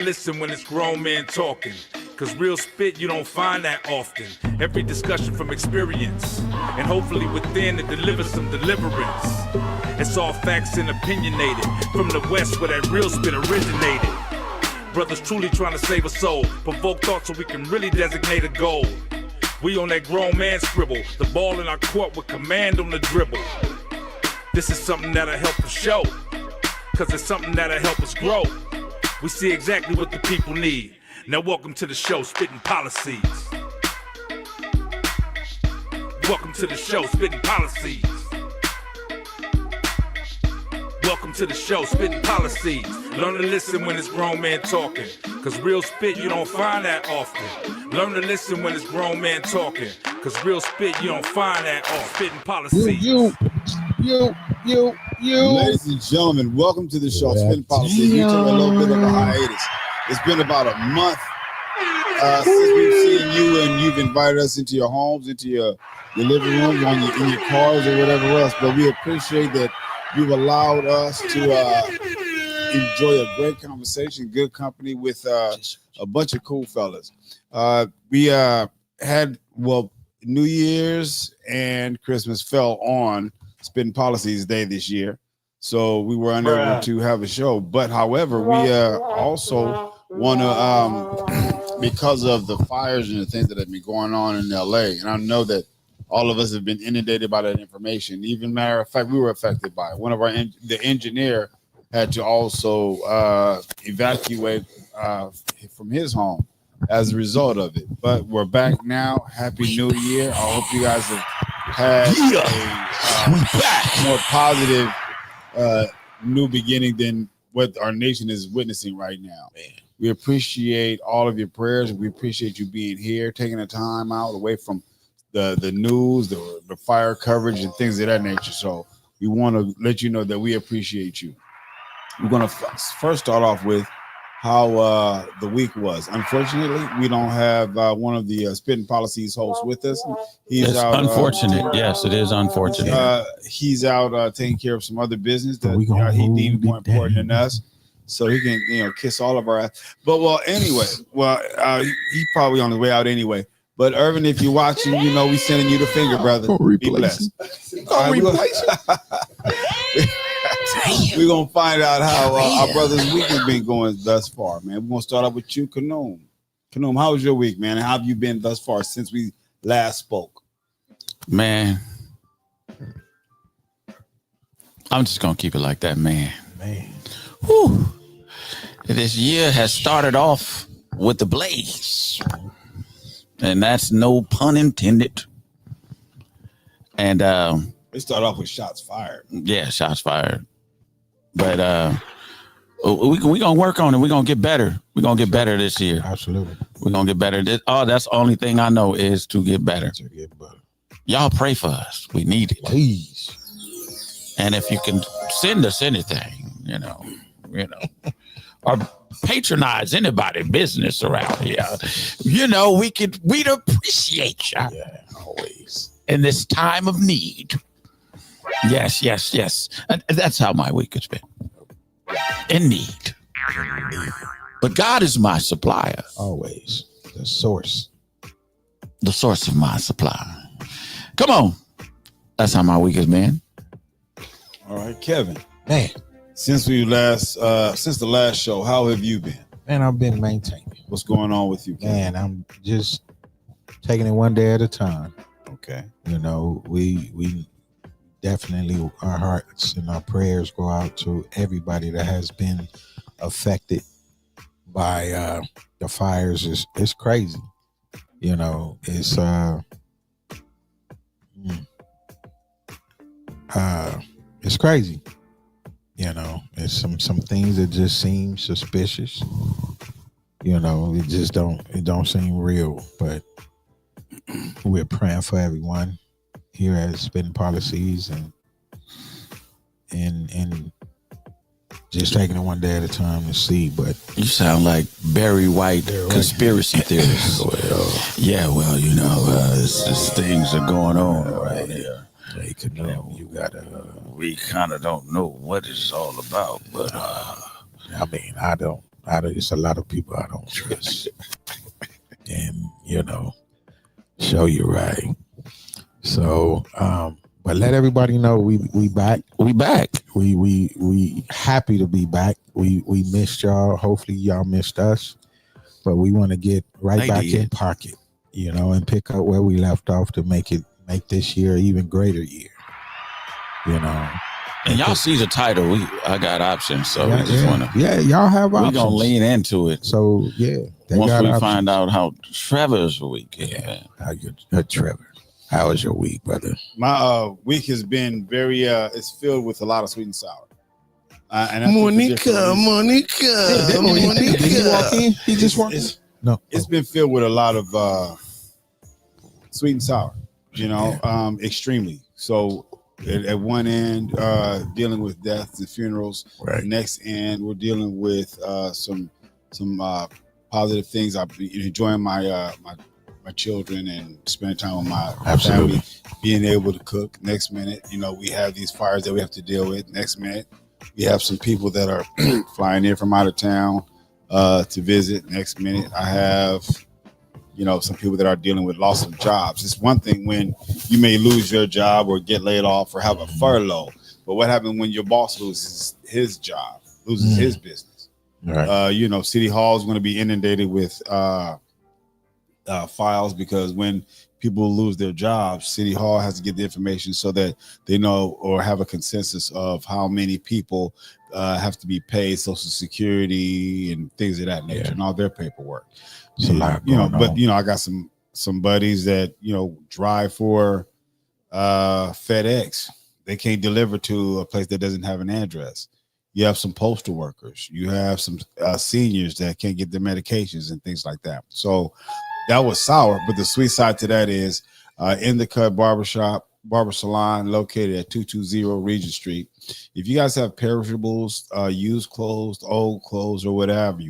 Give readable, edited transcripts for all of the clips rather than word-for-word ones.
Listen when it's grown men talking, cause real spit you don't find that often. Every discussion from experience, and hopefully within it delivers some deliverance. It's all facts and opinionated, from the west where that real spit originated. Brothers truly trying to save a soul, provoke thought so we can really designate a goal. We on that grown man scribble, the ball in our court with command on the dribble. This is something that'll help us show, cause it's something that'll help us grow. We see exactly what the people need. Now welcome to the show, Spitt'n Pollaseedz. Welcome to the show, Spitt'n Pollaseedz. Welcome to the show, Spitt'n Pollaseedz. Learn to listen when it's grown men talking, cause real spit you don't find that often. Learn to listen when it's grown men talking, cause real spit you don't find that often. Spitt'n Pollaseedz. You. Ladies and gentlemen, welcome to the show, Spitt'n Pollaseedz. We took a little bit of a hiatus. It's been about a month since we've seen you, and you've invited us into your homes, into your living rooms, in your cars, or whatever else. But we appreciate that you've allowed us to enjoy a great conversation, good company with a bunch of cool fellas. We had, New Year's and Christmas fell on Spitt'n Pollaseedz Day this year, so we were unable to have a show. But however, we also want to, because of the fires and the things that have been going on in LA, and I know that all of us have been inundated by that information. Even matter of fact, we were affected by it. One of the engineer had to also evacuate from his home as a result of it. But we're back now. Happy New Year. I hope you guys have had a more positive new beginning than what our nation is witnessing right now. Man. We appreciate all of your prayers. We appreciate you being here, taking the time out away from the news, the fire coverage, and things of that nature. So we want to let you know that we appreciate you. We're going to first start off with how the week was. Unfortunately, we don't have one of the Spitt'n Pollaseedz hosts with us. He's out. Unfortunate. Yes, it is unfortunate. He's out taking care of some other business that he deemed more important than us, so he can kiss all of our ass. But anyway, he's probably on his way out anyway. But Irvin, if you're watching, we sending you the finger, brother. Be blessed. We're going to find out how our brother's week has been going thus far, man. We're going to start off with you, Kanoom. Kanoom, how was your week, man? And how have you been thus far since we last spoke? Man, I'm just going to keep it like that, man. Whew. This year has started off with the blaze. And that's no pun intended. And it started off with shots fired. Yeah, shots fired. But we're going to work on it. We're going to get better. We're going to get better this year. Absolutely. We're going to get better. That's the only thing I know is to get better. Y'all pray for us. We need it. Please. And if you can send us anything, or patronize anybody business around here, we'd appreciate you. Yeah, always. In this time of need. Yes. And that's how my week has been. In need. But God is my supplier. Always. The source. The source of my supply. Come on. That's how my week has been. All right, Kevin. Man. Since the last show, how have you been? Man, I've been maintaining. What's going on with you, Kevin? Man, I'm just taking it one day at a time. Okay. We definitely, our hearts and our prayers go out to everybody that has been affected by the fires. It's crazy. It's crazy. It's some things that just seem suspicious. It don't seem real, but we're praying for everyone here at Spitt'n Pollaseedz and just taking it one day at a time to see. But you sound like Barry White conspiracy theorist. Things are going on right here. We kind of don't know what it's all about, but I It's a lot of people I don't trust. And, show you right. So, but let everybody know we back. We back. We happy to be back. We missed y'all. Hopefully y'all missed us. But we want to get right back in pocket, and pick up where we left off to make this year an even greater year. And y'all see the title. I got options, so we just want to. Yeah, y'all have options. We're gonna lean into it. So once we find out how Trevor's week is. How Trevor? How was your week, brother? My week has been very. It's filled with a lot of sweet and sour. And Monica. Did he walk in? He just walked in? No. It's been filled with a lot of sweet and sour. Extremely. So. At one end, dealing with deaths and funerals. Right. Next end, we're dealing with some positive things. I've been enjoying my children and spending time with my family, being able to cook. Next minute, we have these fires that we have to deal with. Next minute, we have some people that are flying in from out of town to visit. Next minute, I have some people that are dealing with loss of jobs. It's one thing when you may lose your job or get laid off or have a furlough, but what happens when your boss loses his job, loses his business? Right. City Hall is going to be inundated with files because when people lose their jobs, City Hall has to get the information so that they know or have a consensus of how many people have to be paid Social Security and things of that nature and all their paperwork. It's a lot going on. But I got some buddies that drive for FedEx. They can't deliver to a place that doesn't have an address. You have some postal workers. You have some seniors that can't get their medications and things like that. So that was sour. But the sweet side to that is In the Cut barber salon located at 220 Regent Street. If you guys have perishables, used clothes, old clothes, or whatever,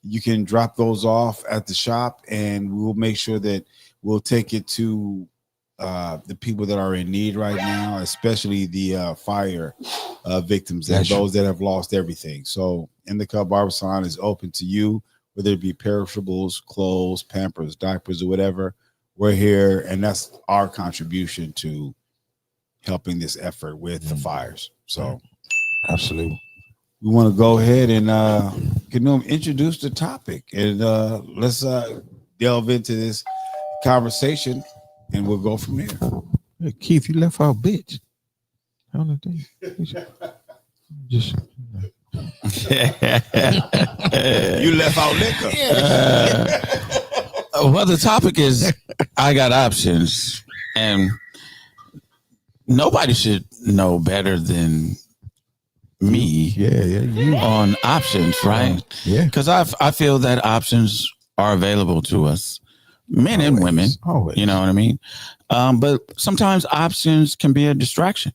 you can drop those off at the shop, and we'll make sure that we'll take it to the people that are in need right now, especially the fire victims and those that have lost everything. So In the Cut barber salon is open to you, whether it be perishables, clothes, Pampers, diapers, or whatever. We're here, and that's our contribution to helping this effort with the fires. So absolutely. We want to go ahead and introduce the topic, and let's delve into this conversation, and we'll go from there. Hey, Keith, you left out bitch. I don't know. Just you left out liquor. Well, the topic is I got options, and nobody should know better than me you on options, right? Yeah, because I feel that options are available to us, men and women. Always. You know what I mean? But sometimes options can be a distraction,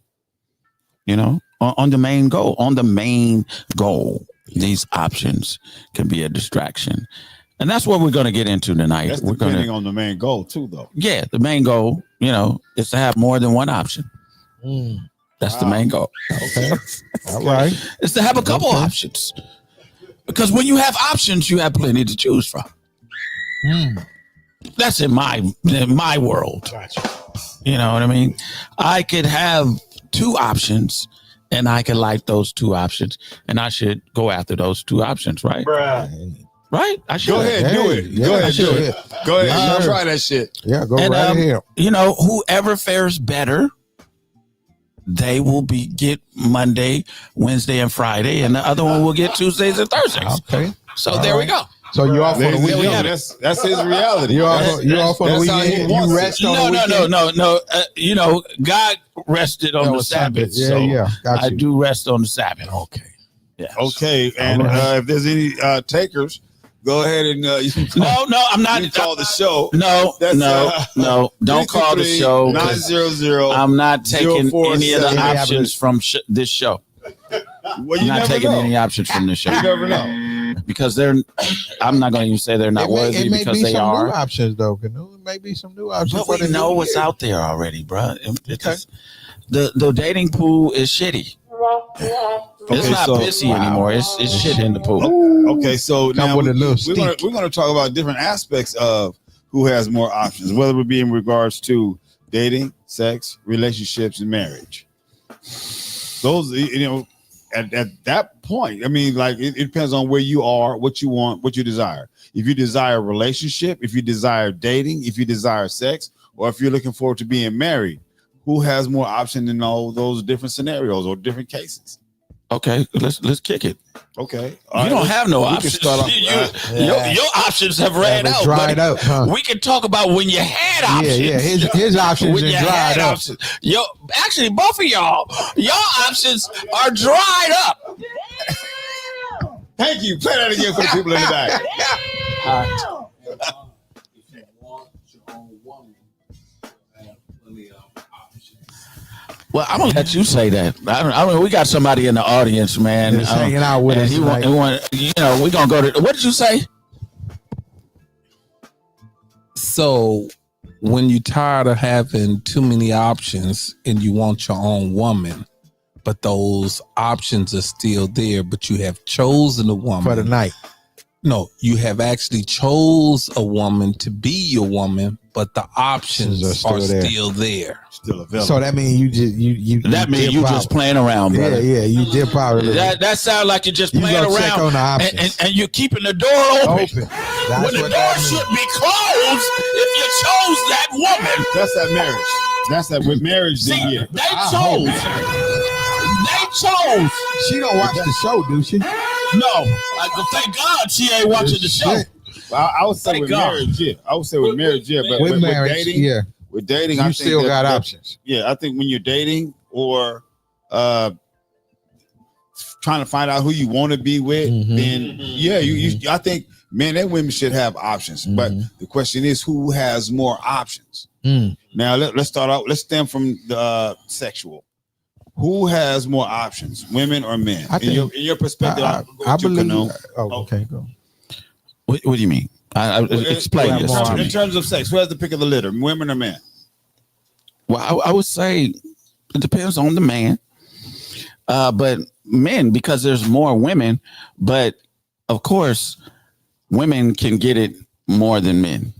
on the main goal. On the main goal, these options can be a distraction. And that's what we're going to get into tonight. That's we're depending on the main goal too, though. Yeah, the main goal, is to have more than one option. That's the main goal. Okay. All right. It's to have a couple options. Because when you have options, you have plenty to choose from. That's in my world. Gotcha. You know what I mean? I could have two options, and I can like those two options, and I should go after those two options, right? Bruh. Right? I should. Go ahead, do it. Yeah, Go ahead, do it. Go ahead, try that shit. Yeah, go right ahead. Whoever fares better, they will get Monday, Wednesday, and Friday, and the other one will get Tuesdays and Thursdays. Okay. So there we go. So you off on the There we weekend? go. That's his reality. You off on the That's how he weekend? wants You it. rest on the weekend? No. God rested on the Sabbath. Yeah. Got I you. do rest on the Sabbath. Okay. Yeah. Okay, and if there's any takers, go ahead and you can call, No, I'm not. you can call the show. No. Don't call the show. 900. I'm not taking any of the 047. options from this show. Well, I'm you not never taking know. any options from this show. You never know. Because I'm not going to even say they're not worthy, it may because be they some are. new options, though. It may be some new options. But we know what's out there already, bro. The dating pool is shitty. It's not pissy anymore. It's shit in the pool. Okay, so now with a little we're gonna talk about different aspects of who has more options, whether it be in regards to dating, sex, relationships, and marriage. Those, at that point, I mean, like it depends on where you are, what you want, what you desire. If you desire a relationship, if you desire dating, if you desire sex, or if you're looking forward to being married, who has more option in all those different scenarios or different cases? Okay, let's kick it. Okay, you don't have no options. Start off, your options have ran out. Dried up. Huh? We can talk about when you had options. Yeah. His options when are you dried had up. options. Actually, both of y'all, your options are dried up. Thank you. Play that again for the people in the back. Well, I'm gonna let you say that. I mean, we got somebody in the audience, man. Just hanging out with us. He want, we're gonna go to. What did you say? So, when you're tired of having too many options and you want your own woman, but those options are still there, but you have chosen a woman For the night. No, you have actually chose a woman to be your woman, but the options are still there. Still available. So that means you That means you just playing around, brother. Yeah, you dip out. That sounds like you're just playing around. Check on the options. And you're keeping the door open. When the door should be closed if you chose that woman. That's that marriage. That's that with marriage. See, then, yeah. They chose. She don't watch the show, do she? No. Thank God she ain't watching the show. I would say with marriage, yeah. I would say with marriage, yeah. But with marriage, dating, yeah. With dating, you I think still got options. Yeah, I think when you're dating or trying to find out who you want to be with, then yeah, I think men and women should have options. But the question is, who has more options? Now let's start out. Let's stem from the sexual. Who has more options, women or men? In your perspective, I believe. Okay, go. What do you mean? Explain this to me. In terms of sex, who has the pick of the litter, women or men? Well, I would say it depends on the man. But men, because there's more women, but of course, women can get it more than men.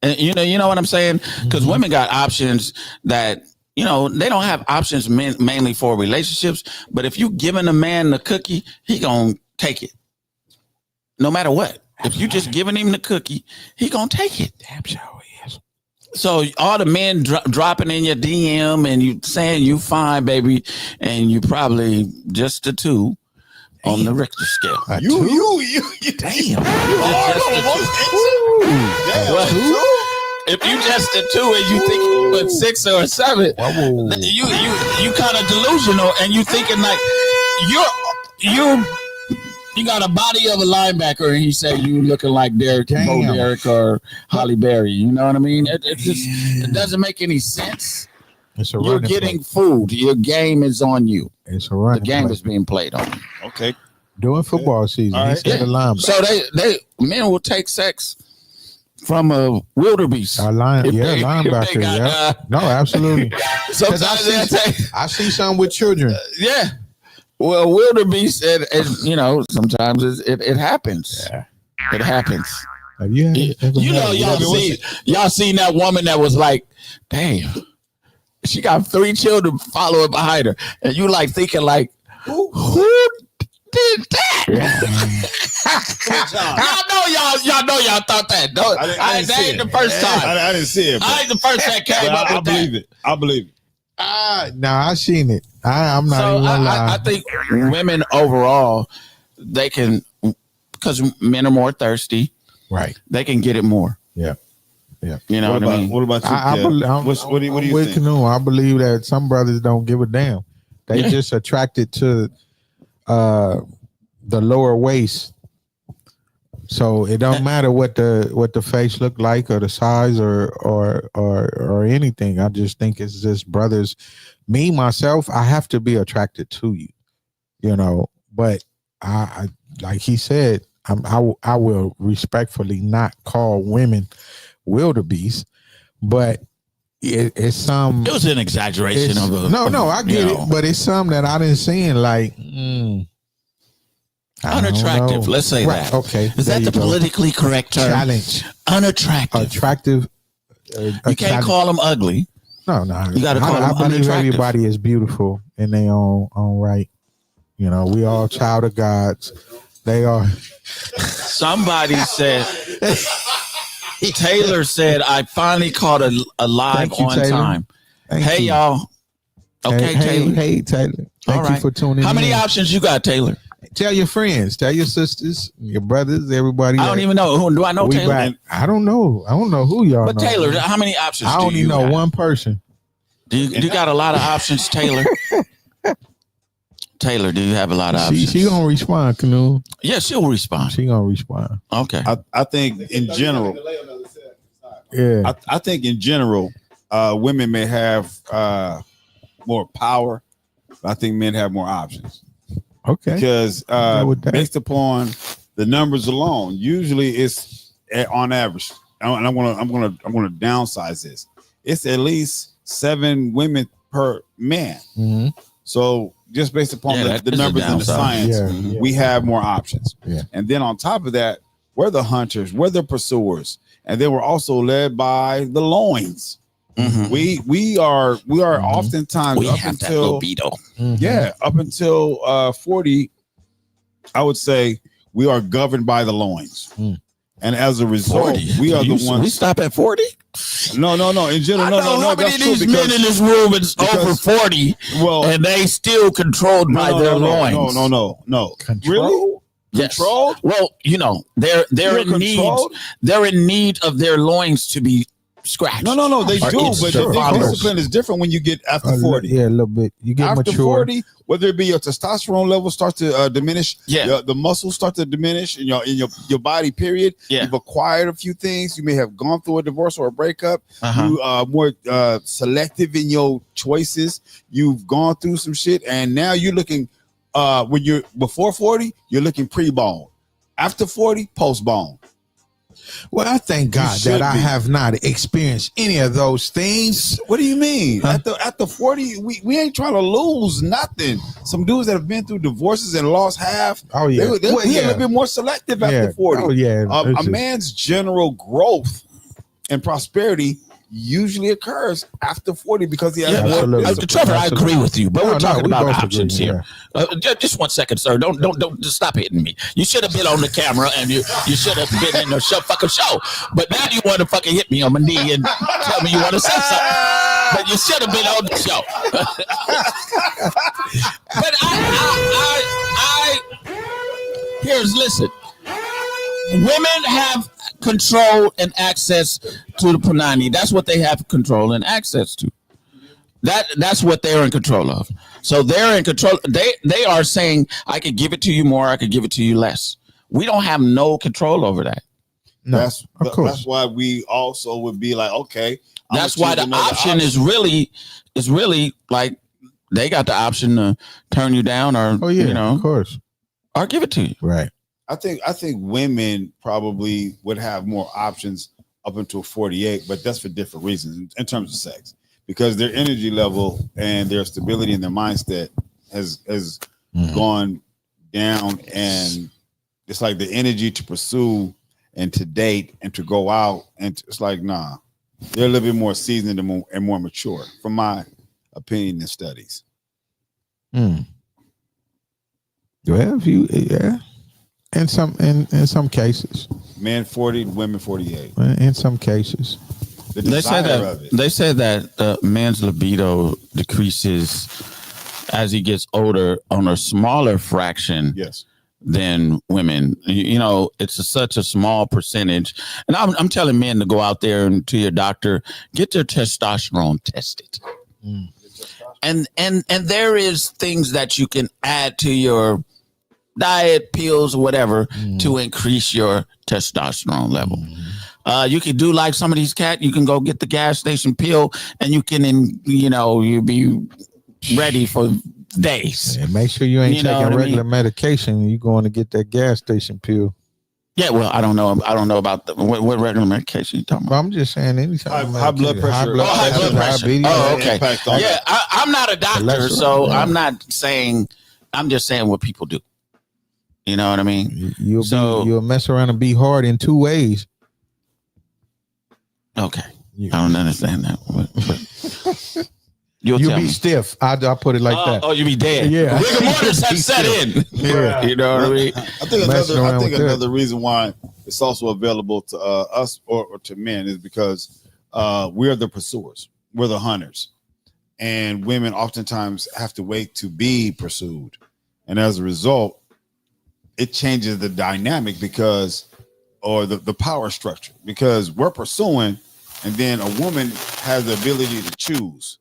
And you know what I'm saying? Because women got options that, they don't have options mainly for relationships. But if you giving a man the cookie, he gonna take it, no matter what. If you just giving him the cookie, he gonna take it. Damn sure he is. So all the men dropping in your DM and you saying you fine, baby, and you probably just a 2 on the Richter scale. You damn. If you just a 2 and you think you put 6 or 7, you kind of delusional and you thinking like you got a body of a linebacker and he said you looking like Bo Derek or Holly Berry. You know what I mean? It doesn't make any sense. You're getting food. Your game is on you. It's a running The game play. is being played on you. Okay. During football season, All right. he said a linebacker. So men will take sex from a wildebeest. Linebacker. Yeah. No, absolutely. Sometimes I see some with children. Yeah. Well, wildebeest, and sometimes it happens. Yeah. It happens. Have you? Y'all seen that woman that was like, damn, she got 3 children following behind her, and you like thinking like, who did that? y'all know y'all thought that. That ain't the first time. I didn't see it. I ain't the first that came up with that. I believe it. No, I seen it. I'm not even gonna lie. I think women overall, they can, because men are more thirsty. Right. They can get it more. Yeah. You know what I mean? What about you? What do you think? I believe that some brothers don't give a damn. They just attracted to the lower waist. So it don't matter what the face look like or the size or anything. I just think it's just brothers. Me myself, I have to be attracted to you, But I like he said, I will respectfully not call women wildebeest, but it's some. It was an exaggeration of a. No, I get it, but it's some that I didn't see like. Unattractive. Let's say that. Okay. Is that the politically correct term? Challenge. Unattractive. Attractive. You can't call them ugly. No. You got to call them I believe unattractive. everybody is beautiful in their own right. You know, we all child of gods. They are. Somebody said. Taylor said, "I finally caught a live on Taylor. time." Hey, you. y'all. Okay, Taylor. Hey, Taylor. Thank you for tuning in. How many options you got, Taylor? Tell your friends, tell your sisters, your brothers, everybody. I don't even know. Who do I know, Taylor? I don't know. I don't know who y'all But know. Taylor, how many options I do only you know have? one person. Do you got a lot of options, Taylor? Taylor, do you have a lot of options? She gonna respond, Canoe. Yeah, she'll respond. She gonna respond. Okay. I think in general, Yeah. I think in general, women may have more power. But I think men have more options Okay. because with that. based upon the numbers alone, usually it's on average. And I'm gonna downsize this. It's at least 7 women per man. Mm-hmm. So just based upon the numbers and the science, we have more options. Yeah. And then on top of that, we're the hunters, we're the pursuers, and then we're also led by the loins. Mm-hmm. We are oftentimes We up have that until libido. up until 40, I would say we are governed by the loins. And as a result, 40. we are the We ones. stop at 40? No. In general, I no. know how many That's of true these men in this room is over 40, well, and they still controlled by their loins. No. Control? Really? Yes. Controlled? Well, you know, they're in need. controlled? They're in need of their loins to be scratched. No. They Or do, it's but the the fathers. discipline is different when you get after 40. Yeah, a little bit. You get After mature. 40, whether it be your testosterone level starts to diminish, Yeah. the muscles start to diminish in your body. Period. Yeah. You've acquired a few things. You may have gone through a divorce or a breakup. Uh-huh. You are more selective in your choices. You've gone through some shit, and now you're looking. When you're before 40, you're looking pre-bone. After 40, post-bone. Well, I thank God should that I be. have not experienced any of those things. What do you mean? Huh? After 40, we ain't trying to lose nothing. Some dudes that have been through divorces and lost half. Oh, yeah. We're a little bit more selective after 40. Oh, yeah. A man's general growth and prosperity usually occurs after 40 because he has more absolutely. discipline. Trevor, I agree with you, but No, we're talking we about both options agree, here. Just 1 second, sir. Don't just stop hitting me. You should have been on the camera and you should have been in the fucking show. But now you want to fucking hit me on my knee and tell me you want to say something. But you should have been on the show. But listen. Women have control and access to the punani. That's what they have control and access to. That's what they're in control of. So they're in control. They are saying, I could give it to you more, I could give it to you less. We don't have no control over that. No, That's of course. That's why we also would be like, okay. That's why the option is really like they got the option to turn you down or of course. or give it to you. Right. I think women probably would have more options up until 48, but that's for different reasons in terms of sex, because their energy level and their stability and their mindset has gone down, and it's like the energy to pursue and to date and to go out, and it's like, nah, they're a little bit more seasoned and more mature, from my opinion and studies. Well, in some cases, Men 40, women 48. in some cases, The They say desire of it. that man's libido decreases as he gets older on a smaller fraction Yes. than women. You know, it's such a small percentage. And I'm telling men to go out there and to your doctor, get their testosterone tested. And there is things that you can add to your diet, pills, whatever, to increase your testosterone level. You can do like some of these cats. You can go get the gas station pill, and you can, you'll be ready for days. and make sure you ain't You know taking what I regular medication. You going to get that gas station pill. Yeah, well, I don't know about what regular medication you talking But about. I'm just saying, anytime High blood pressure. High blood pressure. diabetes. Oh, okay. Impact on I'm not a doctor, Cholesterol. so Yeah. I'm just saying what people do. You know what I mean? You'll mess around and be hard in two ways. Okay. I don't understand that. You'll be stiff. I'll put it like that. Oh, you be dead. Yeah. Rigor mortis has set in. Yeah. You know what I mean? I think another reason why it's also available to us or to men is because we're the pursuers. We're the hunters. And women oftentimes have to wait to be pursued. And as a result, it changes the dynamic or the power structure, because we're pursuing, and then a woman has the ability to choose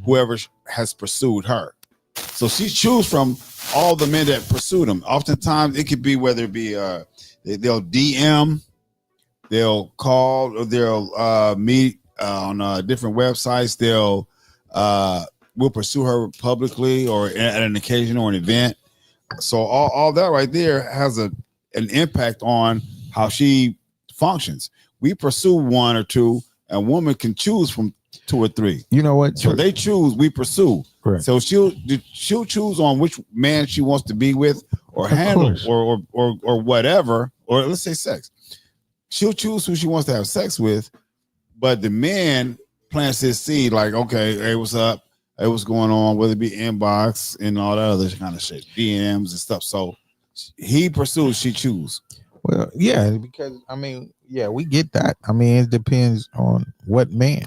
whoever has pursued her. So she chooses from all the men that pursued them. Oftentimes it could be whether it be they'll DM, they'll call, or they'll meet on different websites. They'll will pursue her publicly or at an occasion or an event. So all that right there has an impact on how she functions. We pursue one or two. A woman can choose from 2 or 3. You know what? So they choose, we pursue. Correct. So she'll choose on which man she wants to be with or handle or whatever, or let's say sex. She'll choose who she wants to have sex with, but the man plants his seed like, okay, hey, what's up? Hey, what's going on? Whether it be inbox and all that other kind of shit, DMs and stuff. So he pursues, she choose. Well, yeah, because we get that. I mean, it depends on what man,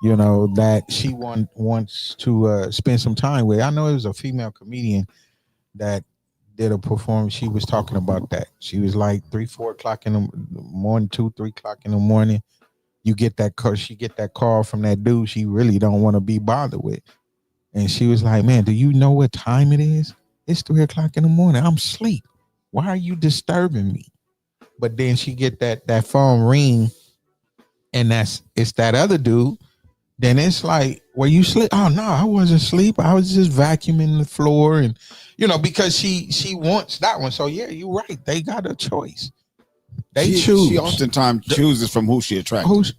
that she wants to spend some time with. I know it was a female comedian that did a performance. She was talking about that. She was like 3, 4 o'clock in the morning, 2, 3 o'clock in the morning. You get that call. She get that call from that dude she really don't want to be bothered with, and she was like, "Man, do you know what time it is? It's 3 o'clock in the morning. I'm asleep. Why are you disturbing me?" But then she get that phone ring, and it's that other dude. Then it's like, "Were you sleep?" "Oh no, I wasn't asleep. I was just vacuuming the floor," and because she wants that one. So yeah, you're right. They got a choice. They choose. She oftentimes chooses from who she attracts.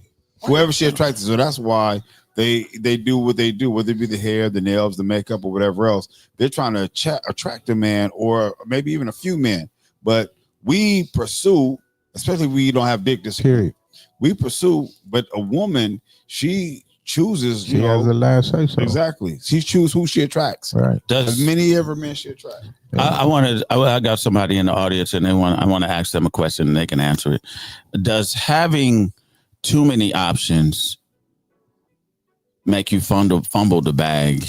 Whoever she attracts. So that's why they do what they do, whether it be the hair, the nails, the makeup, or whatever else. They're trying to attract a man, or maybe even a few men. But we pursue, especially if we don't have big disagreement. We pursue, but a woman, she chooses. She has the last say so. Exactly. She chooses who she attracts. Right. As many ever men she attracts. I got somebody in the audience, and I want to ask them a question, and they can answer it. Does having too many options make you fumble the bag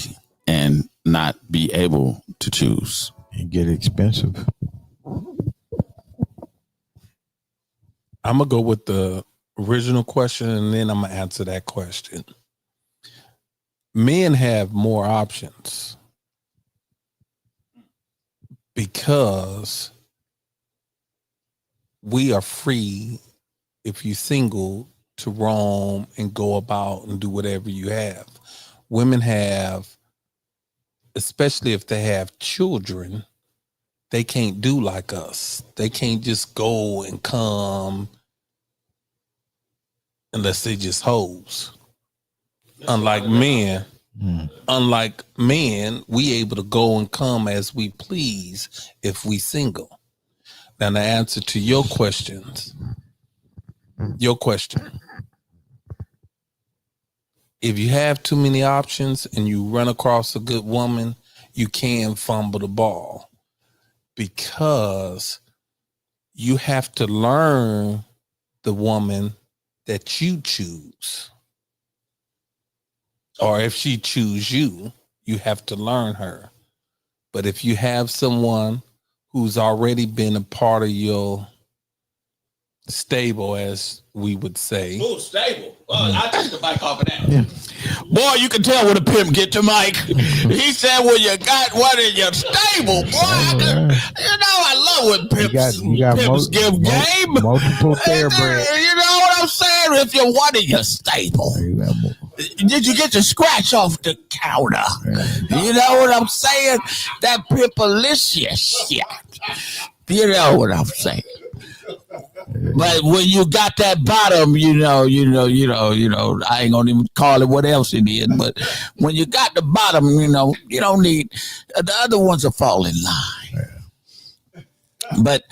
and not be able to choose? It get expensive. I'm going to go with the original question, and then I'm going to answer that question. Men have more options because we are free, if you're single, to roam and go about and do whatever you have. Women have, especially if they have children, they can't do like us. They can't just go and come unless they just hoes. Unlike men, we able to go and come as we please if we single. Now the answer to your question, if you have too many options and you run across a good woman, you can fumble the ball, because you have to learn the woman that you choose. Or if she choose you, you have to learn her. But if you have someone who's already been a part of your stable, as we would say. Oh, stable. I'll take the mic off of that. Yeah. Boy, you can tell when a pimp get to mic. He said, well, you got one in your stable, boy. I love when pimps give game. Multiple thoroughbreds. You know what I'm saying? If you're one in your stable. Did you get your scratch off the counter? You know what I'm saying? That pimpalicious shit. You know what I'm saying? But when you got that bottom, I ain't gonna even call it what else it is. But when you got the bottom, you don't need the other ones to fall in line. But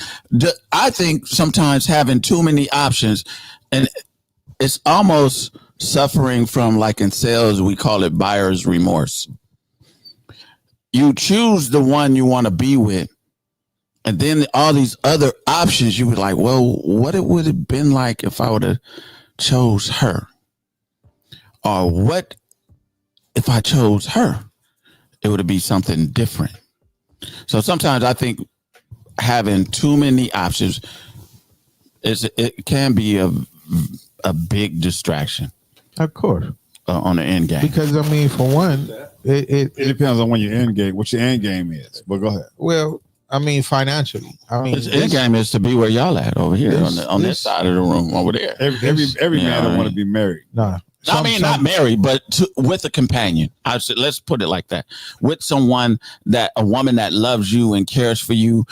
I think sometimes having too many options, and it's almost suffering from, like in sales, we call it buyer's remorse. You choose the one you want to be with, and then all these other options, you were like, well, what it would have been like if I would have chose her? Or what if I chose her? It would be something different. So sometimes I think having too many options it can be a big distraction. Of course. On the end game. Because I mean, for one, it depends on when your end game, what your end game is. But go ahead. Well, I mean, financially. I mean, the end game is to be where y'all at over here on this side of the room over there. Every man don't want to be married. Nah. Not married, but with a companion. Let's put it like that. With someone a woman that loves you and cares for you.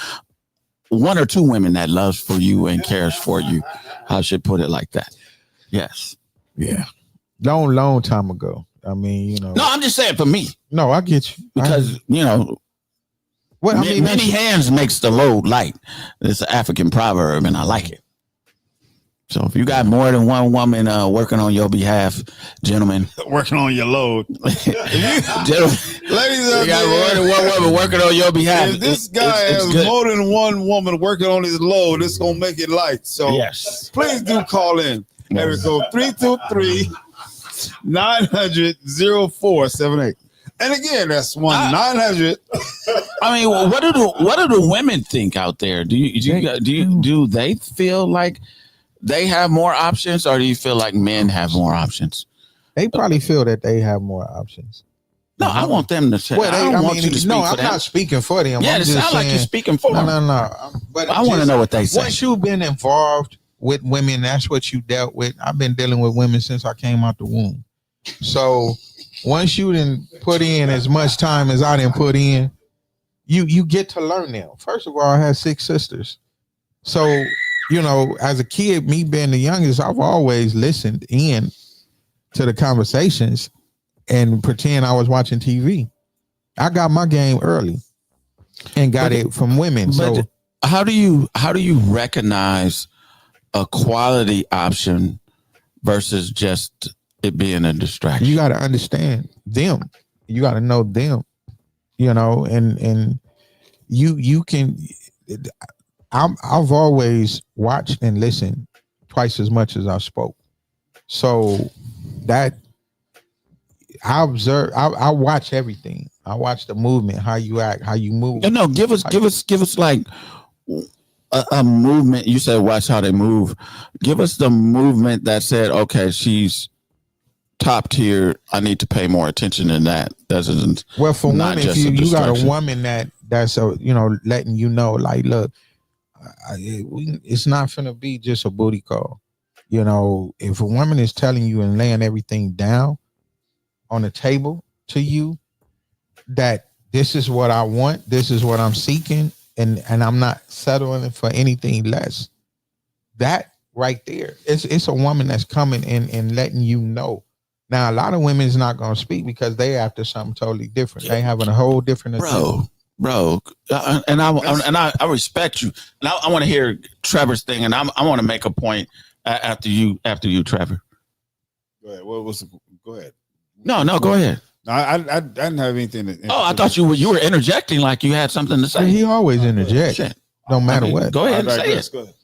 One or two women that loves for you and cares for you. I should put it like that. Yes. Yeah. Long time ago. I mean, you know. No, I'm just saying for me. No, I get you. Because, well, I mean, many hands makes the load light. It's an African proverb, and I like it. So if you got more than one woman working on your behalf, gentlemen. Working on your load. Gentlemen. Ladies and you got more than one woman working on your behalf. If this guy has more than one woman working on his load, it's going to make it light. So yes. Please do call in. There we go. 323-900-0478. And again, that's 1-900. I mean, what do the women think out there? Do they feel like they have more options, or do you feel like men have more options? They probably feel that they have more options. No, I want them to say. Well, I don't want you to speak for them. I'm not speaking for them. Yeah, it sounds like you're speaking for them. No. But I want to know what they say. Once you've been involved with women, that's what you dealt with. I've been dealing with women since I came out the womb. So once you didn't put in as much time as I didn't put in, you get to learn them. First of all, I had 6 sisters. So, as a kid, me being the youngest, I've always listened in to the conversations and pretend I was watching TV. I got my game early and got it from women. So how do you recognize a quality option versus just it being a distraction? You got to understand them. You got to know them, and you can. I've always watched and listened twice as much as I spoke. So that I observe, I watch everything. I watch the movement, how you act, how you move. No, give us like a movement. You said watch how they move. Give us the movement that said, okay, she's top tier. I need to pay more attention than that. Doesn't well for one, if you got a woman that's letting you know, like, look, it's not gonna be just a booty call. If a woman is telling you and laying everything down on the table to you, that this is what I want, this is what I'm seeking, and I'm not settling for anything less. That right there, it's a woman that's coming in and letting you know. Now, a lot of women is not gonna speak because they after something totally different. They having a whole different agenda. Bro, and I respect you. And I want to hear Trevor's thing, and I want to make a point after you, Trevor. Go ahead. Go ahead. No, go ahead. No, I didn't have anything to. I thought you were interjecting like you had something to say. He always interjects. No matter what. Go ahead and say it. Go ahead.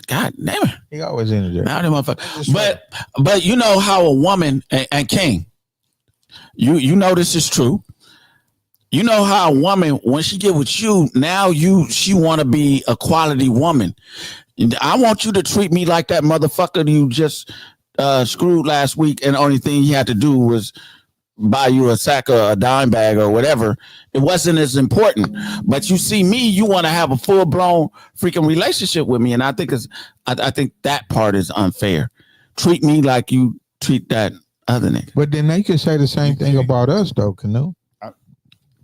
God damn it. He always interjects. But you know how a woman and King, you know this is true. You know how a woman, when she get with you, now she want to be a quality woman. I want you to treat me like that motherfucker you just screwed last week, and the only thing he had to do was buy you a sack or a dime bag or whatever. It wasn't as important. But you see me, you want to have a full blown freaking relationship with me, and I think I think that part is unfair. Treat me like you treat that other nigga. But then they can say the same thing about us, though, Canoe.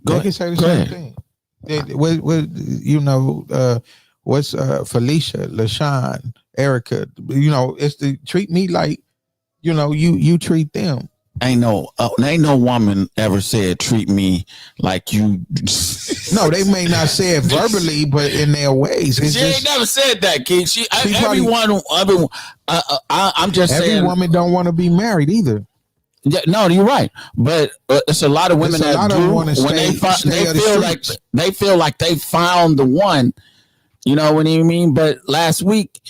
They can say the same thing. What's Felicia, LaShawn, Erica? It's to treat me like you treat them. Ain't no woman ever said treat me like you. No, they may not say it verbally, but in their ways. It's She just, ain't never said that, King. probably- I'm just every saying. woman don't want to be married either. Yeah, no, you're right, but it's a lot of women There's a that lot of do wanna when stay of the they feel like they found the one. You know what I mean? But last week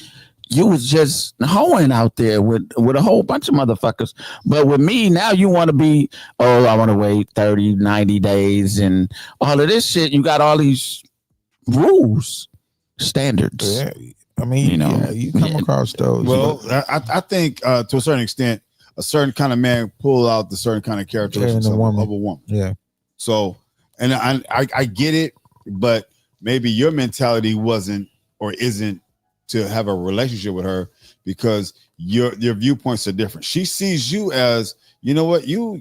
you was just hoeing out there with a whole bunch of motherfuckers. But with me now, you want to be, I want to wait 30, 90 days and all of this shit. You got all these rules, standards. Yeah, I mean, you come across those. Well, I think to a certain extent, a certain kind of man pull out the certain kind of characteristics of a woman. Yeah. So, and I get it, but maybe your mentality wasn't or isn't to have a relationship with her because your viewpoints are different. She sees you as, you know what, you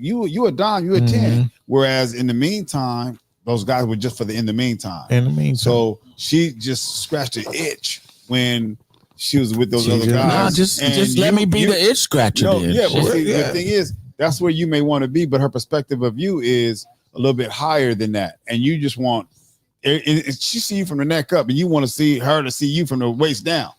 a dime, you a 10. Whereas in the meantime, those guys were just for in the meantime. So she just scratched an itch when she was with those other guys. Nah, just let me be the itch scratcher. Yeah, but see, the thing is, that's where you may want to be, but her perspective of you is a little bit higher than that, and you just want. She see you from the neck up, and you want to see her to see you from the waist down.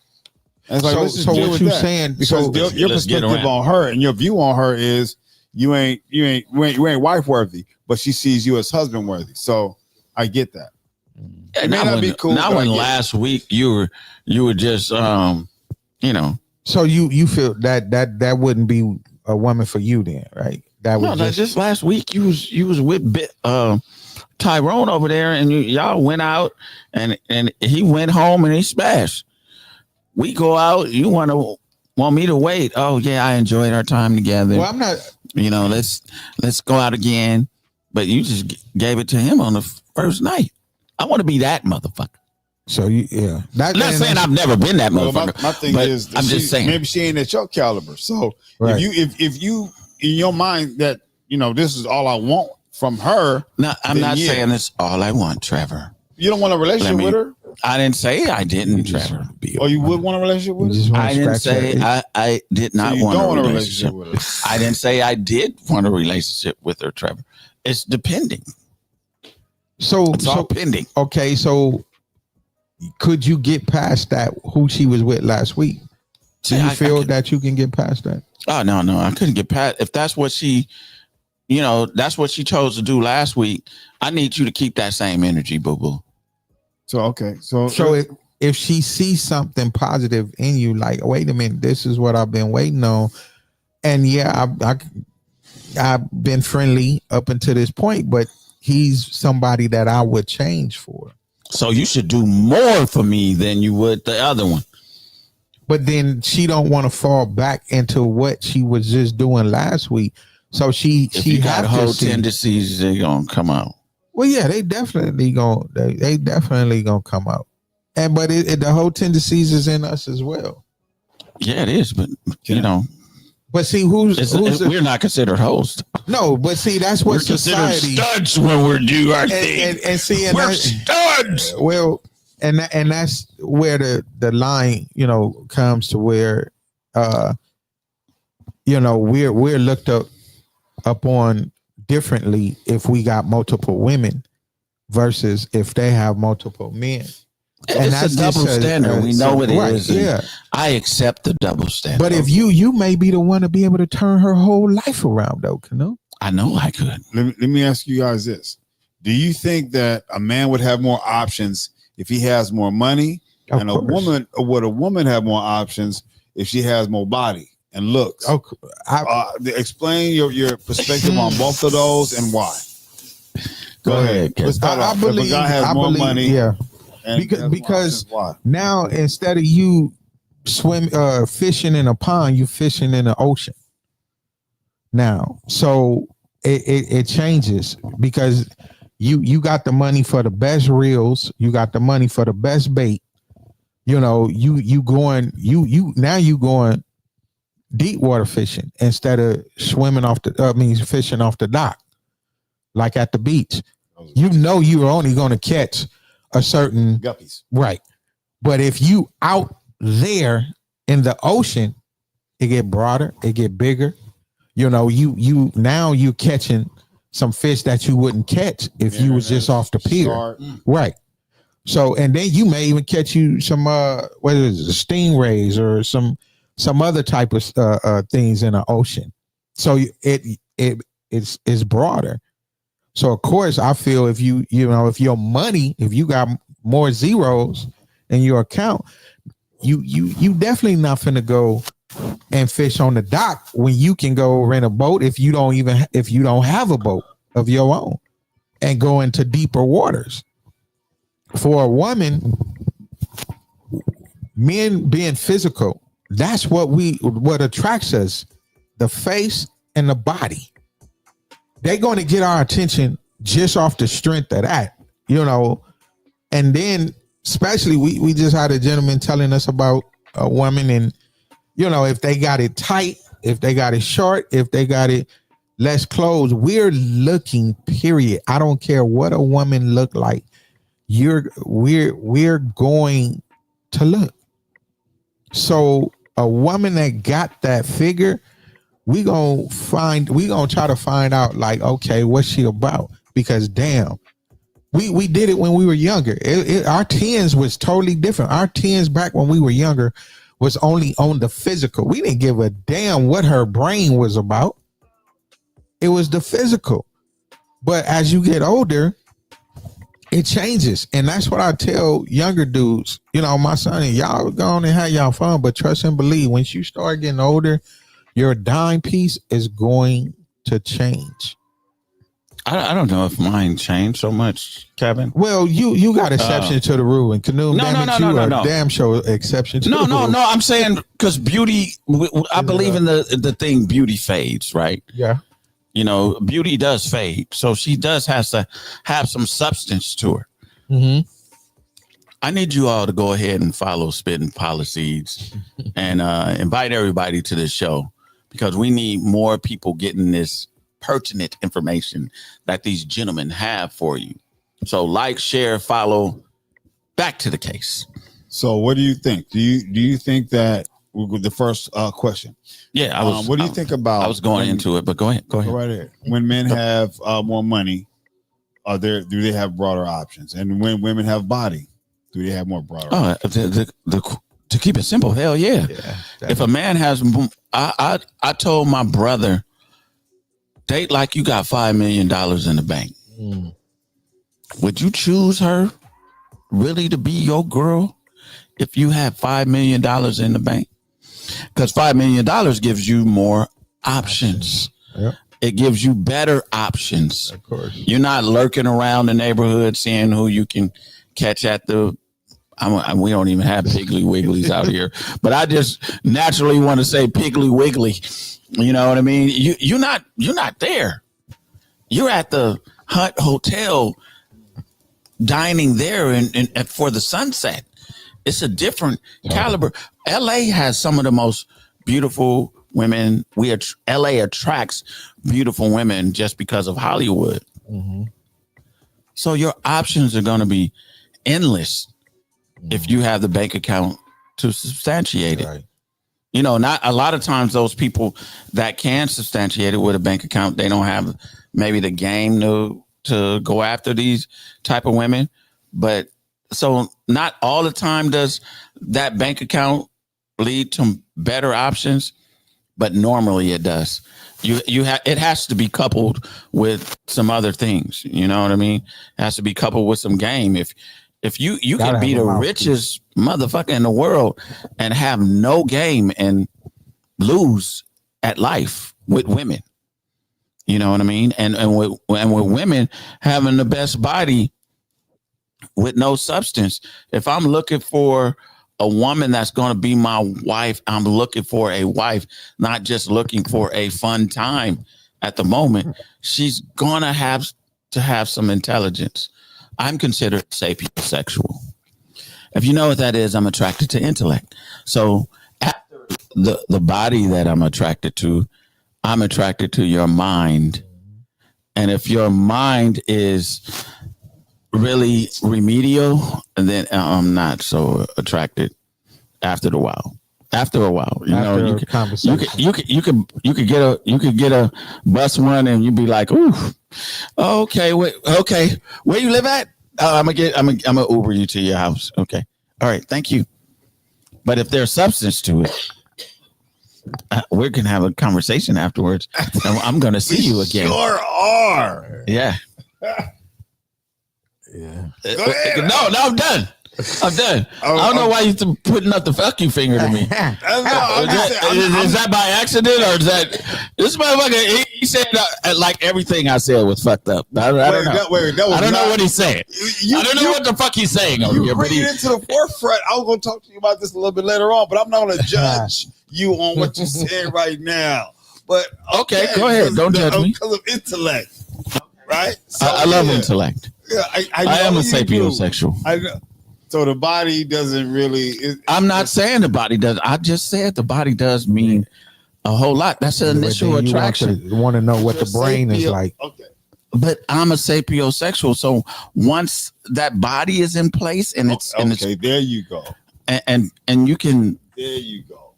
And it's like, so what you saying? Because your perspective on her and your view on her is you ain't wife worthy, but she sees you as husband worthy. So I get that. It may not be cool. Not when last week you were just you know. So you feel that wouldn't be a woman for you then, right? That was just last week you was with Tyrone over there, and y'all went out, and he went home and he smashed. We go out. You want me to wait? Oh yeah, I enjoyed our time together. Well, I'm not. You know, let's go out again. But you just gave it to him on the first night. I want to be that motherfucker. So I'm not saying I've never been that motherfucker. My thing is, I'm just saying maybe she ain't at your caliber. So right. if you in your mind that this is all I want from her. No, I'm not saying this all I want, Trevor. You don't want a relationship with her? I didn't say I didn't, Trevor. Or you would want a relationship with her? I didn't say I did not want a relationship with her. I didn't say I did want a relationship with her, Trevor. It's depending. So it's all pending. Okay, so could you get past that? Who she was with last week? Do you feel that you can get past that? Oh no, I couldn't get past. If that's what she, that's what she chose to do last week. I need you to keep that same energy, boo boo. So okay, so if she sees something positive in you, like, wait a minute, this is what I've been waiting on, and I've been friendly up until this point, but he's somebody that I would change for. So you should do more for me than you would the other one. But then she don't want to fall back into what she was just doing last week. So she got whole tendencies, they're gonna come out. Well, yeah, they definitely gonna come out. But the whole tendencies is in us as well. Yeah, it is. But But see, we're not considered hosts. No, but see, that's what we're society considered studs when we're due our thing. And see, we're studs. Well, and that's where the line, comes to where, we're looked upon differently if we got multiple women versus if they have multiple men. And that's a double standard. We know it is. Yeah, I accept the double standard. But if you may be the one to be able to turn her whole life around, though, Cano. I know I could. Let me ask you guys this: do you think that a man would have more options if he has more money, and a woman have more options if she has more body and looks? Explain your perspective on both of those and why. Go ahead. I believe if a guy has more money, yeah. Because now instead of you fishing in a pond, you fishing in the ocean. Now, so it changes because you got the money for the best reels, you got the money for the best bait. You going deep water fishing instead of fishing off the dock, like at the beach. You're only going to catch a certain guppies, right? But if you out there in the ocean, it get broader, it get bigger. You know, you now you catching some fish that you wouldn't catch if you was just off the pier. Right. So, and then you may even catch you some what is it, stingrays or some other type of things in the ocean. So it's broader. So of course I feel if you your money, if you got more zeros in your account, you definitely not finna go and fish on the dock when you can go rent a boat if you don't have a boat of your own and go into deeper waters. For a woman, men being physical, that's what attracts us, the face and the body. They're going to get our attention just off the strength of that, and then especially we just had a gentleman telling us about a woman, and if they got it tight, if they got it short, if they got it less clothes, we're looking, period. I don't care what a woman look like. We're going to look. So a woman that got that figure, we gonna try to find out, like, okay, what's she about? Because damn, we did it when we were younger. Our tens was totally different. Our tens back when we were younger was only on the physical. We didn't give a damn what her brain was about. It was the physical. But as you get older, it changes. And that's what I tell younger dudes. My son, y'all go on and have y'all fun, but trust and believe, once you start getting older, your dime piece is going to change. I don't know if mine changed so much, Kevin. Well, you got exception to the rule, and Canoe. No. Damn sure exception to the rule. No. I'm saying because beauty, I believe in the thing. Beauty fades, right? Yeah. Beauty does fade, so she does have to have some substance to her. Mm-hmm. I need you all to go ahead and follow Spitt'n Pollaseedz and invite everybody to this show, because we need more people getting this pertinent information that these gentlemen have for you. So like, share, follow. Back to the case. So what do you think? Do you think that the first question? Yeah, what do you think about? I was going into it, but go ahead. Go right ahead. When men have more money, do they have broader options? And when women have body, do they have more broader options? To keep it simple, hell yeah. If a man has, I told my brother, date like you got $5 million in the bank. Would you choose her really to be your girl if you had $5 million in the bank? Because $5 million gives you more options. Yep. It gives you better options. Of course. You're not lurking around the neighborhood seeing who you can catch at the. We don't even have Piggly Wigglies out here, but I just naturally want to say Piggly Wiggly. You know what I mean? You're not there. You're at the Hunt Hotel, dining there and for the sunset. It's a different caliber. LA has some of the most beautiful women. LA attracts beautiful women just because of Hollywood. Mm-hmm. So your options are going to be endless if you have the bank account to substantiate it. Right. Not a lot of times those people that can substantiate it with a bank account, they don't have maybe the game to go after these type of women. But so not all the time does that bank account lead to better options, but normally it does. It has to be coupled with some other things. You know what I mean? It has to be coupled with some game. If you can be the richest motherfucker in the world and have no game and lose at life with women, you know what I mean? And with women having the best body with no substance. If I'm looking for a woman that's going to be my wife, I'm looking for a wife, not just looking for a fun time at the moment. She's going to have some intelligence. I'm considered sapiosexual. If you know what that is, I'm attracted to intellect. So after the body that I'm attracted to, I'm attracted to your mind. And if your mind is really remedial, then I'm not so attracted after the while. After a while, After you a could, conversation. you could get a bus one, and you'd be like, "Ooh, okay, where you live at? I'm gonna Uber you to your house. Okay, all right, thank you." But if there's substance to it, we're gonna have a conversation afterwards, and I'm gonna see you again. Sure are. Yeah. Yeah. Go ahead. No, I'm done. I'm done. I don't know why you putting up the fuck you finger to me. Is that by accident or is that this motherfucker? He said like everything I said was fucked up. I don't know. I don't know what he's saying. I don't know what the fuck he's saying over here. You bring it into the forefront. I was going to talk to you about this a little bit later on, but I'm not going to judge you on what you said right now. But okay, go ahead. Don't judge me because of intellect, right? So, I love intellect. Yeah, I am a sapiosexual. I know. So the body doesn't really. I'm not saying the body does. I just said the body does mean a whole lot. That's an initial attraction. You want to know what the brain is like. Okay. But I'm a sapiosexual. So once that body is in place and it's okay, there you go. And you can. There you go.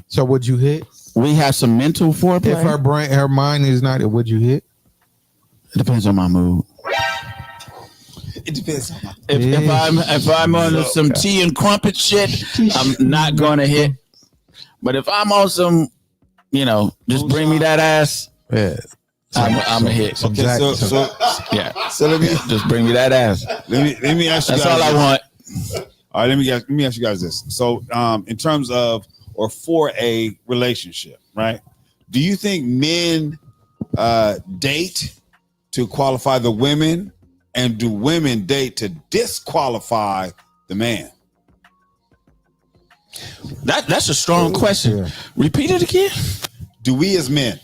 So would you hit? We have some mental foreplay. If her mind is not, would you hit? It depends on my mood. It depends on my. If I'm on some tea and crumpet shit, I'm not gonna hit. But if I'm on some, just bring me that ass. Yeah. I'm a hit. Okay, yeah. So let me just bring me that ass. Let me ask you. That's guys all I want. All right, let me ask you guys this. So, in terms of or for a relationship, right? Do you think men date to qualify the women, and do women date to disqualify the man? That's a strong question. Yeah. Repeat it again. Do we as men,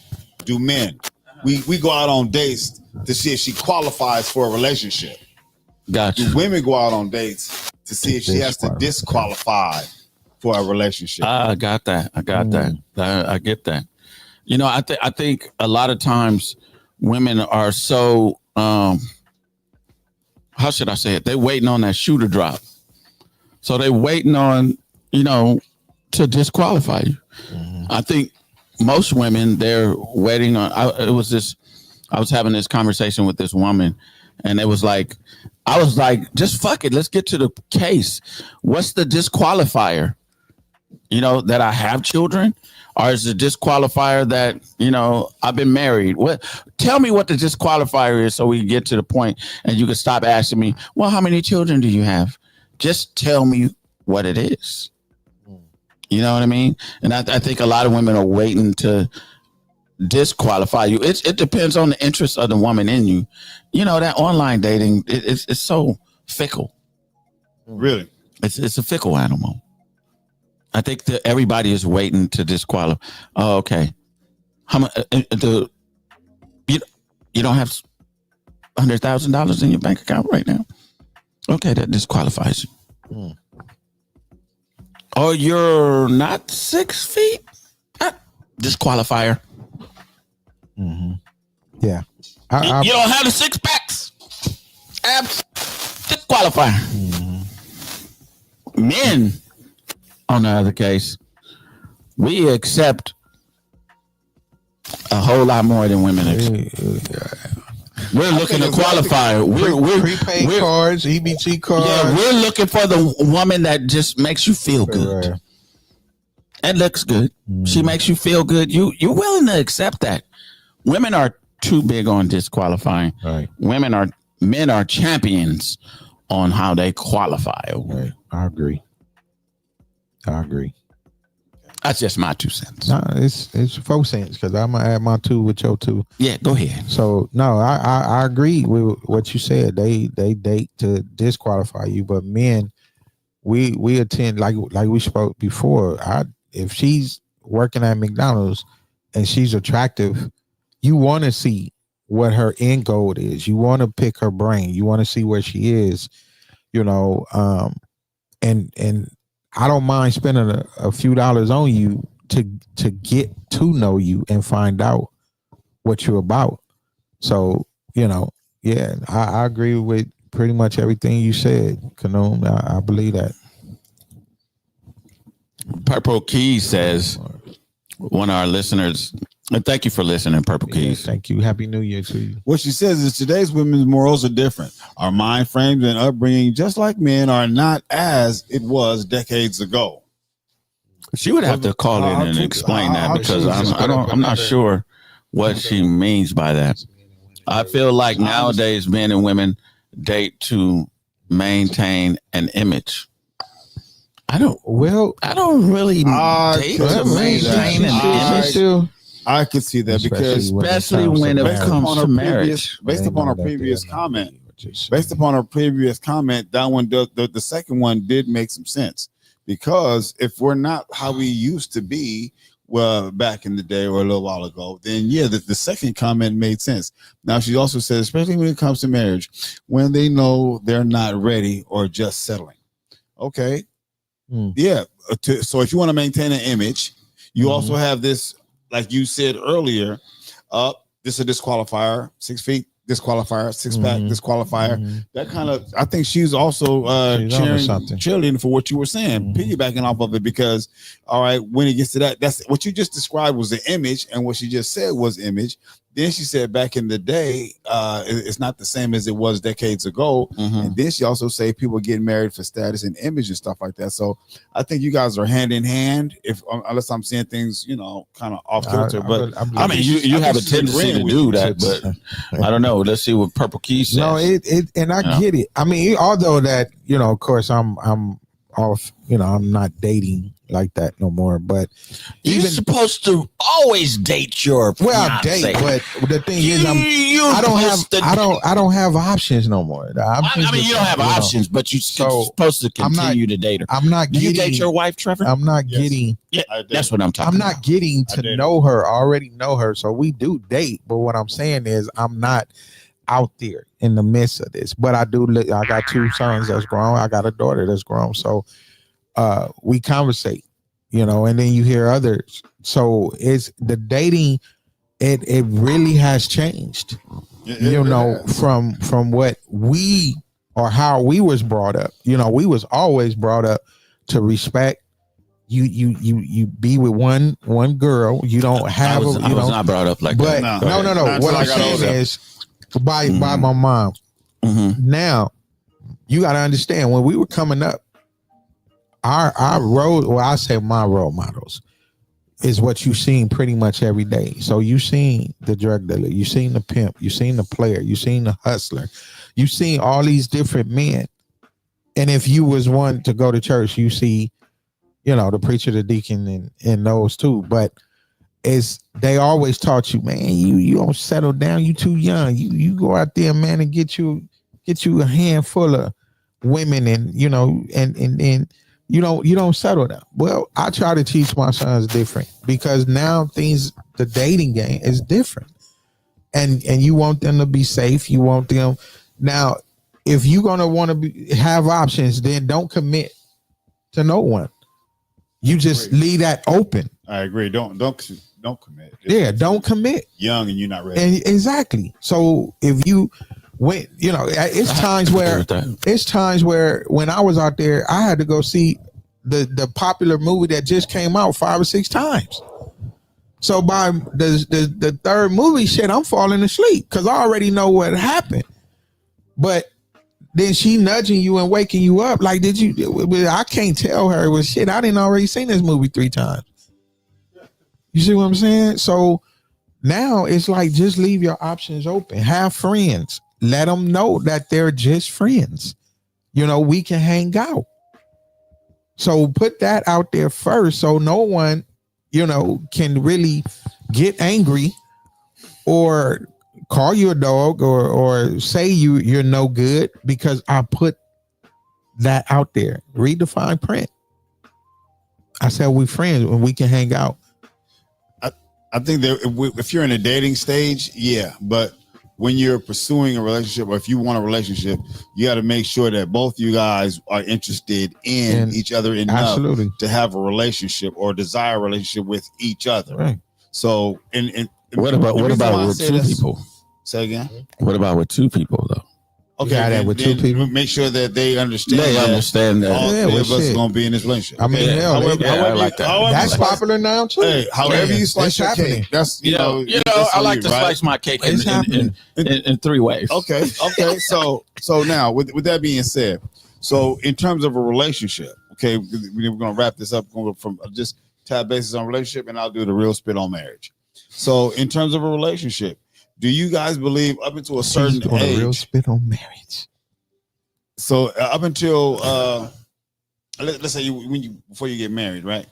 we go out on dates to see if she qualifies for a relationship? Gotcha. Do women go out on dates to see if she has to disqualify for a relationship? I got that. I get that. I think a lot of times women are so how should I say it? They're waiting on that shoe to drop. So they're waiting on, to disqualify you. Mm-hmm. I think most women, they're waiting on, I was having this conversation with this woman, and I was like, just fuck it. Let's get to the case. What's the disqualifier? That I have children? Or is the disqualifier that, I've been married? Tell me what the disqualifier is so we can get to the point and you can stop asking me, well, how many children do you have? Just tell me what it is. You know what I mean? And I think a lot of women are waiting to disqualify you. It depends on the interest of the woman in you. That online dating, it's so fickle. Really? It's a fickle animal. I think that everybody is waiting to disqualify. Oh, okay. How much? You don't have $100,000 in your bank account right now. Okay, that disqualifies you. Oh, you're not 6 feet. Disqualifier. Mm-hmm. Yeah. You don't have the 6 packs. Disqualifier. Mm-hmm. Men. On the other case, we accept a whole lot more than women accept. We're looking to qualify. We're prepaid cards, EBT cards. Yeah, we're looking for the woman that just makes you feel good. And looks good. She makes you feel good. You're willing to accept that. Women are too big on disqualifying. Right. Men are champions on how they qualify. Right. I agree. That's just my 2 cents. No, it's 4 cents because I'm gonna add my 2 with your 2. Yeah, go ahead. So no, I agree with what you said. They date to disqualify you, but men, we attend like we spoke before. If she's working at McDonald's and she's attractive, you want to see what her end goal is. You want to pick her brain. You want to see where she is. And I don't mind spending a few dollars on you to get to know you and find out what you're about. So, yeah, I agree with pretty much everything you said, Kanoom. I believe that. Purple Keys says, one of our listeners, and thank you for listening, Purple Keys. Thank you. Happy New Year to you. What she says is today's women's morals are different. Our mind frames and upbringing, just like men, are not as it was decades ago. She would have to call in and explain that because I'm not sure what she means by that. I feel like nowadays men and women date to maintain an image. I don't really date to maintain an image. I could see that because especially when it comes to marriage. Based upon our previous comment, that one the second one did make some sense. Because if we're not how we used to be, well, back in the day or a little while ago, then yeah, the second comment made sense. Now she also said, especially when it comes to marriage, when they know they're not ready or just settling. Okay, yeah. So if you want to maintain an image, you also have this, like you said earlier, this is a disqualifier, 6 feet. Disqualifier, six-pack, disqualifier. That kind of, I think she's also cheerleading for what you were saying, piggybacking off of it, because, all right, when it gets to that, that's what you just described was the image, and what she just said was image. Then she said back in the day, it's not the same as it was decades ago. And then she also said people getting married for status and image and stuff like that. So I think you guys are hand in hand, unless I'm seeing things, kind of off kilter. But I mean, you have a tendency to do that, but I don't know. Let's see what Purple Key says. No, and I get it. I mean, although that, of course, I'm off. I'm not dating like that no more. But you're supposed to always date your fiance. Date, but the thing is, I don't have options no more. I mean, you don't have options, but you're supposed to continue to date her. I'm not. Do you date your wife, Trevor? I'm not getting. Yeah, that's what I'm talking. I'm not getting to know her. I already know her, so we do date. But what I'm saying is, I'm not out there in the midst of this. But I do. I got 2 sons that's grown. I got a daughter that's grown. So we conversate. And then you hear others. So it's the dating, it really has changed, from what we or how we was brought up. We was always brought up to respect. You be with one girl. You don't have. I was not brought up like that. No. What I'm saying is by my mom. Now you got to understand when we were coming up. Our I say my role models is what you've seen pretty much every day. So you've seen the drug dealer, you've seen the pimp, you've seen the player, you've seen the hustler, you've seen all these different men. And if you was one to go to church, you see, the preacher, the deacon, and those too. But they always taught you, man, you don't settle down, you too young. You go out there, man, and get you a handful of women, and and you don't settle down. Well, I try to teach my sons different, because now the dating game is different, and you want them to be safe. You want them now. If you're gonna want to have options, then don't commit to no one. You just leave that open. I agree. Don't commit. Don't commit. Young and you're not ready. And exactly. So if you it's times where when I was out there, I had to go see the popular movie that just came out 5 or 6 times. So by the third movie, I'm falling asleep because I already know what happened. But then she nudging you and waking you up. Like, I can't tell her it was I didn't already seen this movie 3 times. You see what I'm saying? So now it's like, just leave your options open. Have friends. Let them know that they're just friends. We can hang out. So put that out there first, so no one, can really get angry or call you a dog or say you're no good because I put that out there. Read the fine print. I said we friends and we can hang out. I think that if you're in a dating stage, yeah, but when you're pursuing a relationship, or if you want a relationship, you got to make sure that both you guys are interested in each other enough to have a relationship or desire a relationship with each other. Right. So, what about with 2 people? Say again. What about with 2 people though? Okay, had that with two people. Make sure that they understand. They understand that. All Yeah, three well, of us shit. are going to be in this relationship. I mean, Okay? hell, I like that. That's popular now too. Hey, however you slice it's your happening. cake, that's You know, that's I on like you, to right? slice my cake It's happening. in 3 ways. Okay. So now with that being said, so in terms of a relationship, okay, we're going to wrap this up going from just tab basis on relationship, and I'll do the real spit on marriage. So in terms of a relationship, do you guys believe up until a certain He's doing a real age? spit on marriage. So up until let's say before you get married, right?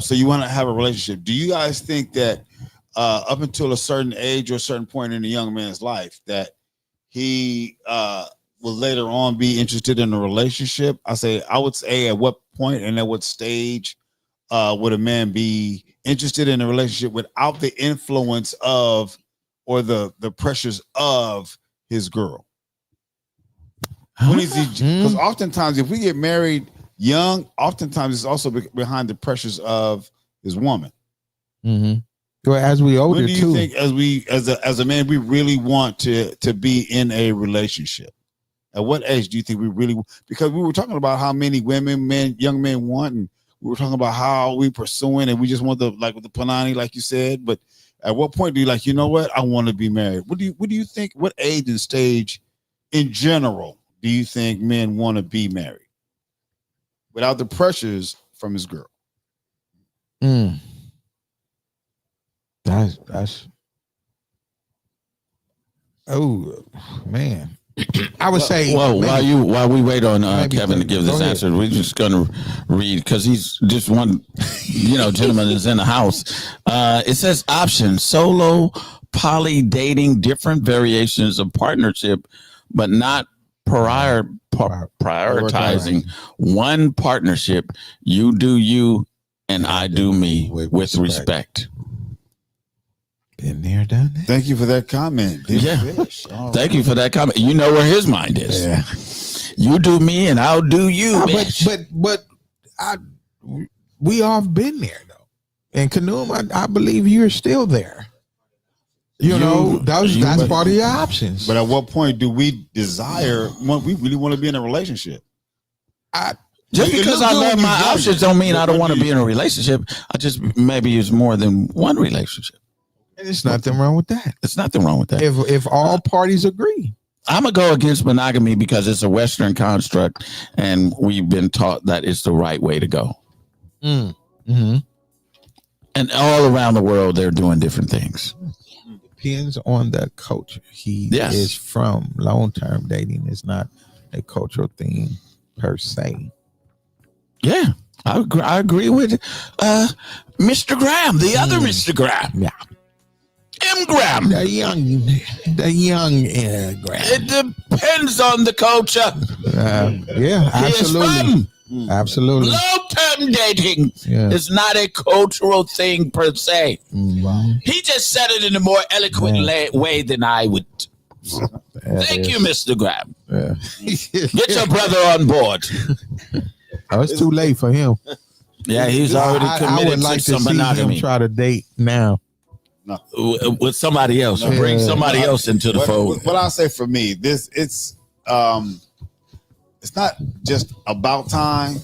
So you want to have a relationship. Do you guys think that up until a certain age or a certain point in a young man's life that he will later on be interested in a relationship? I would say at what point and at what stage would a man be interested in a relationship without the influence of or the pressures of his girl? When is he? Because oftentimes, if we get married young, oftentimes it's also behind the pressures of his woman. Mm-hmm. Well, as we older When do you too. think, as a man, we really want to be in a relationship? At what age do you think we really? Because we were talking about how many young men want, and we were talking about how we pursuing, and we just want with the panani, like you said. But at what point do you you know what? I want to be married. What do you think? What age and stage, in general, do you think men want to be married without the pressures from his girl? That's oh man. I would say Well, maybe, while we wait on maybe Kevin to give this go answer, we're just gonna read because he's just one, gentleman is in the house. It says options: solo, poly, dating, different variations of partnership, but not prioritizing one partnership. You do you, and I do me with respect. been there, done that. Thank you for that comment. Yeah. Thank you for that comment. You know where his mind is. Yeah. You do me, and I'll do you. But we all been there though. And Kanoom, I believe you're still there. That's part of your options. But at what point do we desire? We really want to be in a relationship? Just because I love my options don't mean I don't want to be in a relationship. I just maybe it's more than one relationship. And there's nothing wrong with that. There's nothing wrong with that. If all parties agree. I'm gonna go against monogamy because it's a Western construct, and we've been taught that it's the right way to go. Mm-hmm. And all around the world, they're doing different things. Depends on the culture he Yes. is from. Long-term dating is not a cultural thing per se. Yeah, I agree with Mr. Graham, the other Mr. Graham. Yeah. M. Graham. The young Graham. It depends on the culture. Yeah, absolutely. Absolutely. Long-term dating is not a cultural thing per se. He just said it in a more eloquent way than I would. Thank you, Mr. Graham. Yeah. Get your brother on board. Oh, it's too late for him. Yeah, he's already committed I would like to some see monogamy him try to date now. with somebody else. No. Bring somebody else into the fold. What I'll say for me, it's not just about time,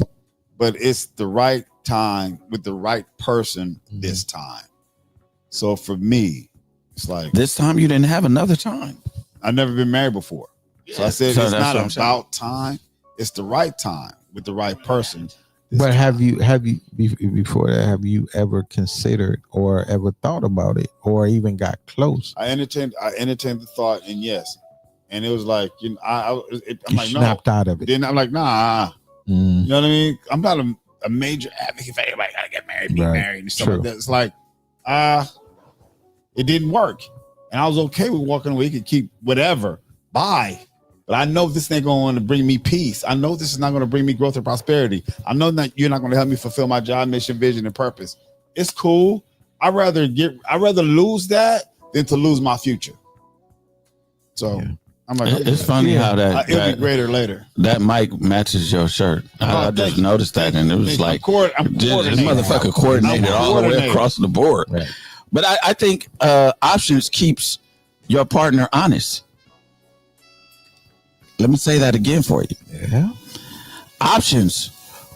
but it's the right time with the right person this time. So for me, it's like This time you didn't have another time. I've never been married before. So I said So it's that's not what I'm saying. about time. It's the right time with the right person. But have you before that, have you ever considered or ever thought about it or even got close? I entertained the thought, and yes. And it was like, I'm You like, no. snapped out of it. Then I'm like, nah. You know what I mean? I'm not a major advocate for everybody gotta get married, be married, and stuff like that. It's like, it didn't work. And I was okay with walking away. You could keep whatever. Bye. But I know this ain't going to bring me peace. I know this is not going to bring me growth and prosperity. I know that you're not going to help me fulfill my job, mission, vision, and purpose. It's cool. I'd rather lose that than to lose my future. So I'm like, It's funny how it'll be greater later. that mic matches your shirt. I just noticed that, and it was like I'm this coordinated. motherfucker coordinated I'm all the way coordinated. across the board. Right. But I think options keeps your partner honest. Let me say that again for you. Yeah. Options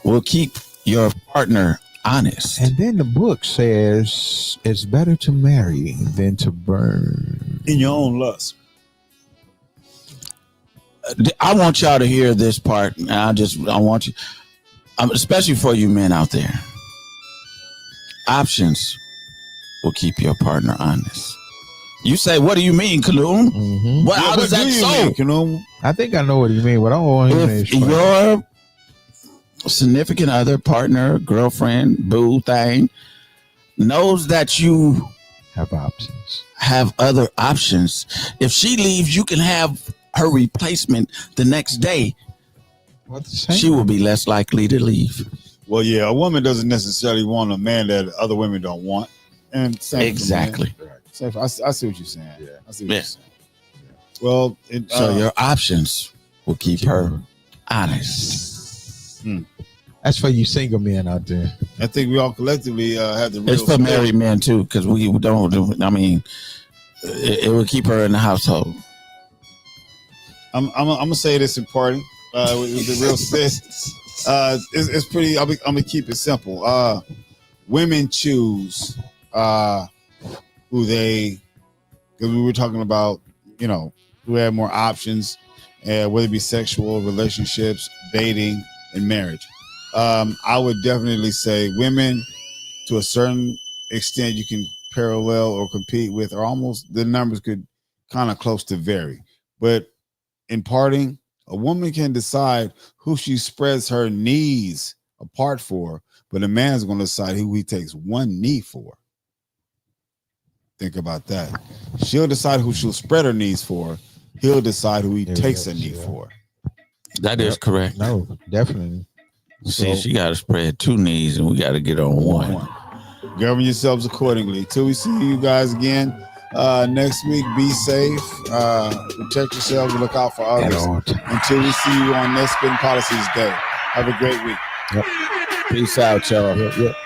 will keep your partner honest. And then the book says it's better to marry than to burn. In your own lust. I want y'all to hear this part. I want you, especially for you men out there. Options will keep your partner honest. You say, what do you mean, Kaloon? Mm-hmm. Well, how does that so? I think I know what you mean, but I don't want him to If explain. your significant other, partner, girlfriend, boo thing knows that you have options, have other options, if she leaves, you can have her replacement the next day. She will be less likely to leave. Well, yeah, a woman doesn't necessarily want a man that other women don't want. And same exactly. I see what you're saying. Yeah. I see what you're saying. Yeah. Well, so your options will keep her honest. That's for you single men out there. I think we all collectively have the real. It's for married men too, because we don't. I mean, it will keep her in the household. I'm gonna say this in parting with the real sis. It's pretty. I'm gonna keep it simple. Women choose who they, because we were talking about, who have more options, whether it be sexual relationships, dating, and marriage. I would definitely say women, to a certain extent, you can parallel or compete with, or almost the numbers could kind of close to vary. But in parting, a woman can decide who she spreads her knees apart for, but a man's going to decide who he takes one knee for. Think about that. She'll decide who she'll spread her knees for. He'll decide who he takes a knee for. That is correct. No, definitely. See, she got to spread two knees, and we got to get on one. Govern yourselves accordingly. Till we see you guys again next week, be safe. Protect yourselves and look out for others. Until we see you on next Spitt'n Pollaseedz Day. Have a great week. Yep. Peace out, y'all. Yep.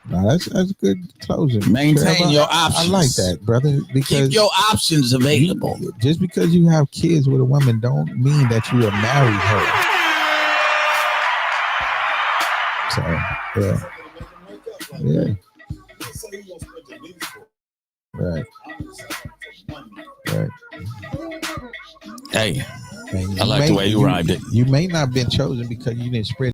No, that's good closing. Maintain your options. I like that, brother. Because keep your options available. Just because you have kids with a woman don't mean that you will marry her. So, yeah. Right. Hey, I like the way you rhymed it. You may not have been chosen because you didn't spread